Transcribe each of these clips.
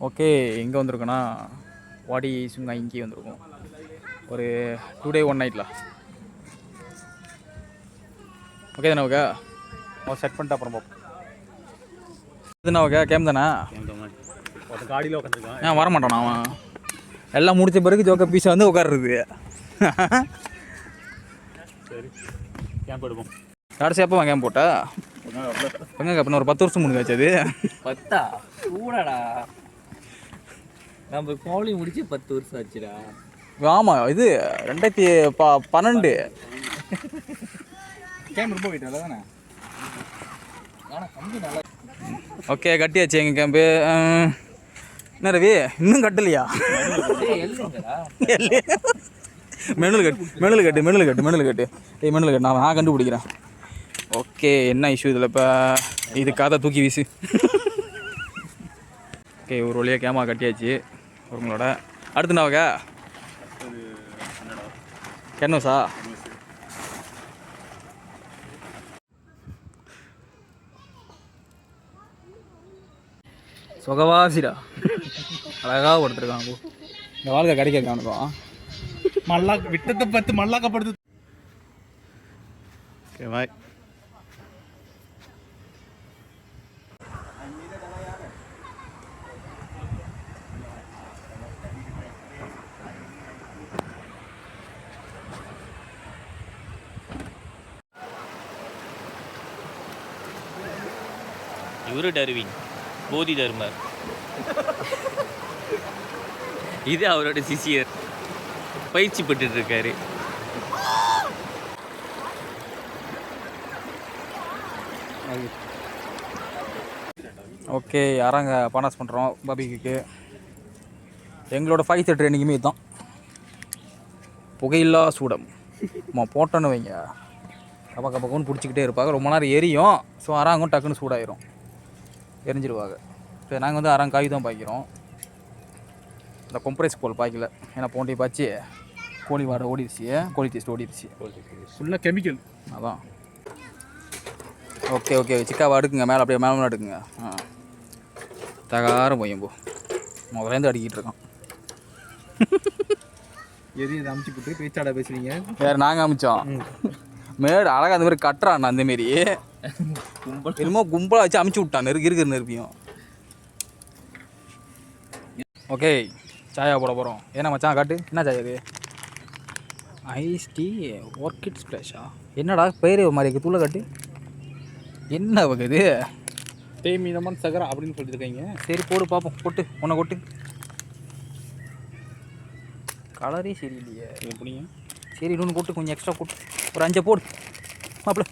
Okay, எங்கே வந்திருக்கோன்னா வாடி சுங்கா இங்கே வந்திருக்கோம். ஒரு 2 day 1 night. ஓகே தானே? ஓகே அவன் செட் பண்ணிட்டு அப்புறம் பார்ப்போம். இதுண்ணா ஓகே கேம் தானே? காடியில் உட்காந்துருக்கான். ஏன் வரமாட்டான் அவன்? எல்லாம் முடிச்ச பிறகு ஜோக்க பீஸை வந்து உட்காருறது. சரி கேம்ப் எடுப்போம். கடைசி எப்போ கேம் போட்டா? எங்கே அப்போ ஒரு 10 வருஷம் முடிஞ்சாச்சு. அது 10 கூடடா, நம்ம கோழி முடிச்சு 10 வருஷம் ஆச்சுடா. ஆமாம், இது 2012 கேம் ரொம்ப போயிட்டு தானே. ஆனால் கம்பி நல்லா. ஓகே கட்டியாச்சு எங்கள் கேம்பு. என்ன ரவி இன்னும் கட்டலையா? மெனுவில் கட்டு நான் கண்டுபிடிக்கிறேன். ஓகே என்ன இஷ்யூ இதில் இப்போ? இதுக்காக தூக்கி வீசு. ஓகே ஒரு வழியாக கேமா கட்டியாச்சு ஒருங்களோட. அடுத்து நாவக்கா கேன்வஸா? சுகவாசிடா அழகாக கொடுத்துருக்காங்க. இந்த வாழ்க்கை கிடைக்க காணுக்கும். மல்லாக்க விட்டத்தை பார்த்து மல்லாக்கப்படுது. Okay bye. இவரு டர்வின் போதி தர்மர், இது அவரோட சிஷியர் பயிற்சி பெற்று இருக்காரு. ஓகே யாராங்க பானாஸ் பண்ணுறோம் பாபிக்கு. எங்களோட 5 ட்ரைனிங்குமே இதுதான், புகையில்லா சூடம். போட்டோன்னு வைங்க கப்பக்கன்னு பிடிச்சிக்கிட்டே இருப்பாங்க. ரொம்ப நேரம் எரியும். ஸோ அறாங்கும் டக்குன்னு சூடாயிரும், எரிஞ்சிடுவாங்க. இப்போ நாங்கள் வந்து அறாங்க காய் தான் பாய்க்கிறோம். இந்த கொம்ப்ரைஸ் போல் பாய்க்கல, ஏன்னா போண்டி பாய்ச்சி கோழி வாடை ஓடிடுச்சு, கோழி டேஸ்ட் ஓடிடுச்சு. ஃபுல்லாக கெமிக்கல் அதான். ஓகே ஓகே சிக்காவை அடுக்குங்க, மேலே அப்படியே மேலே அடுக்குங்க. தகாரம் போயும் போ முதலேருந்து அடிக்கிட்டு இருக்கோம். எதையும் அமுச்சு போட்டு பேச்சாடா பேசுறீங்க. வேறு நாங்கள் அமிச்சோம் மேடு அழகாக அந்த மாதிரி கட்டுறான். அந்தமாரி என்னமோ கும்பலாக வச்சு அமுச்சு விட்டான் இருக்கிற நெருப்பியும். ஓகே சாயா போட போகிறோம். ஏன்னா மச்சான் காட்டு என்ன சாயா இது? ஐஸ் டீ ஆர்கிட் ஸ்ப்ளாஷா? என்னடா பேர் மாதிரி இருக்குது? தூளை காட்டு என்ன வகுது? தேமீனமான சகரா அப்படின்னு சொல்லியிருக்கீங்க. சரி போடு பார்ப்போம். கொட்டு உன்னை கொட்டு. கலரே சரியில்லையே. எப்படிங்க? சரி இன்னொன்று கொட்டு, கொஞ்சம் எக்ஸ்ட்ரா கொட்டு, ஒரு 5 போடு மாப்பிள்ள.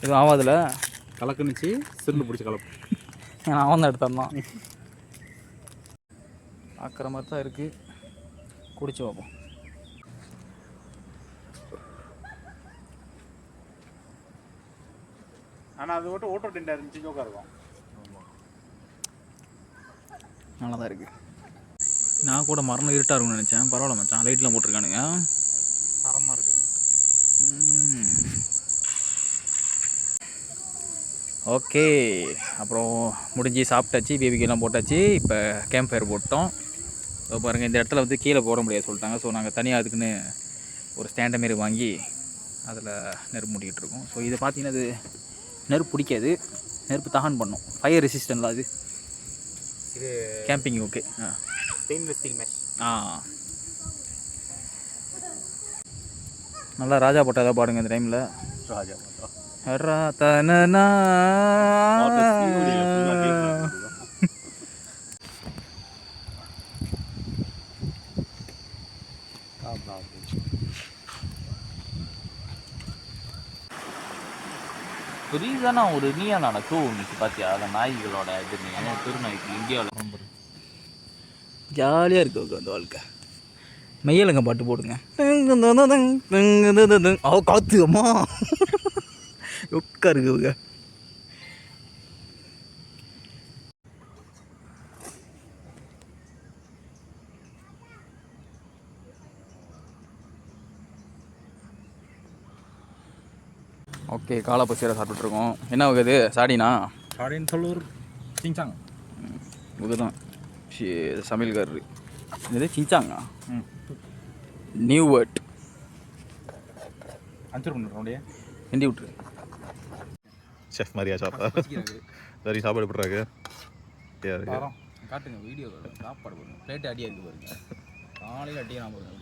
எதுவும் ஆகாதுல? கலக்குனுச்சு சிறுந்து பிடிச்சி கலப்பு. ஏன்னா அவன் தான் எடுத்தான். பார்க்குற மாதிரி தான் இருக்குது, குடிச்சு பார்ப்போம். ஆனால் அது மட்டும் ஓட்டோ டெண்டாக இருந்துச்சு, ஜோக்காக இருக்கும். நல்லா தான் இருக்குது. நான் கூட மரணம் இருட்டாக இருக்கும்னு நினச்சேன். பரவாயில்ல மச்சான், லைட்லாம் போட்டிருக்கானுங்க, தரமாக இருக்குது. ஓகே அப்புறம் முடிஞ்சு சாப்பிட்டாச்சு, பேபிக்கெல்லாம் போட்டாச்சு. இப்போ கேம்ப் ஃபயர் போட்டோம். இப்போ பாருங்கள், இந்த இடத்துல வந்து கீழே போட முடியாது சொல்லிட்டாங்க. ஸோ நாங்கள் தனியாக அதுக்குன்னு ஒரு ஸ்டாண்டை மாரி வாங்கி அதில் நெருப்பு மூடிக்கிட்டு இருக்கோம். ஸோ இதை பார்த்தீங்கன்னா அது நெருப்பு பிடிக்காது, நெருப்பு தகன் பண்ணும், ஃபயர் ரெசிஸ்டன்ட்லாம் அது. இது camping okay. Stainless steel mesh. நல்லா ராஜா போட்டால் தான் பாடுங்க இந்த டைமில். ராஜா புரியுதானா? ஒரு நீயானா ஷோ ஒன்று பார்த்தியா? அந்த நாய்களோட இது திருநாய்க்கு இந்தியாவில் ஜாலியாக இருக்கு அந்த வாழ்க்கை. மெய்யலங்க பாட்டு போடுங்க. அவ காத்து அம்மா உட்கா இருக்குங்க. ஓகே காலை பசியில் சாப்பிட்டுருக்கோம். என்ன வகுது? சாடினா சாடின்னு சொல்லூர் சிங்சாங். இவங்க தான் சமையல்காரரு. இது சிஞ்சாங்க நியூ வேர்ட் அஞ்சூர் பண்ணுறோம் அப்படியே ஹிந்தி விட்டுரு. செஃப் மாதிரியா சாப்பிட்டா சரி சாப்பாடு போடுறாங்க காரம் காட்டுங்க வீடியோ சாப்பாடு பாருங்க. பிளேட்டு அடியாக இருக்குது பாருங்க. காலையில் அடியாக பாருங்க.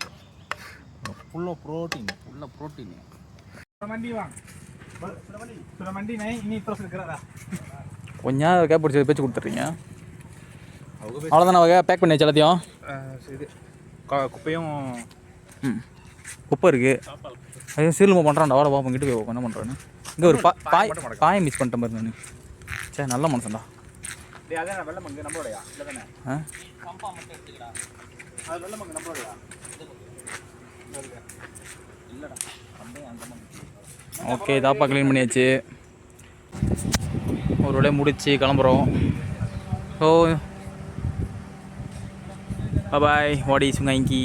ஃபுல்லாக ப்ரோட்டீன் மண்டி வாங்க மண்டி நை இனி இப்போ இருக்கிறதா கொஞ்ச நேரம் கேப் பிடிச்சி பேச்சு கொடுத்துட்றீங்க. அவ்வளோதானே வகை பேக் பண்ணி வச்சு எல்லாத்தையும். இது குப்பையும் குப்பை இருக்குது. அது சீர்லமா பண்ணுறான்டா. வாட பாப்பா கிட்ட போய் என்ன பண்ணுறான்னு. இங்கே ஒரு பாயை மிஸ் பண்ணிட்ட மாதிரி நான். சரி நல்ல மனுஷன்டா. அதே வெள்ளை மங்கு நம்மளோடையா இல்லை தானே கம்பா மட்டும் எடுத்துக்கடா. அது வெள்ளை மங்கு நம்மளோடையா இல்லைடா கம்பே அந்த ஓகே தாப்பா க்ளீன் பண்ணியாச்சு. ஒரு வேலையை முடிச்சு கிளம்புறோம். ஸோ பாய் வாடி சுங்காங்கி.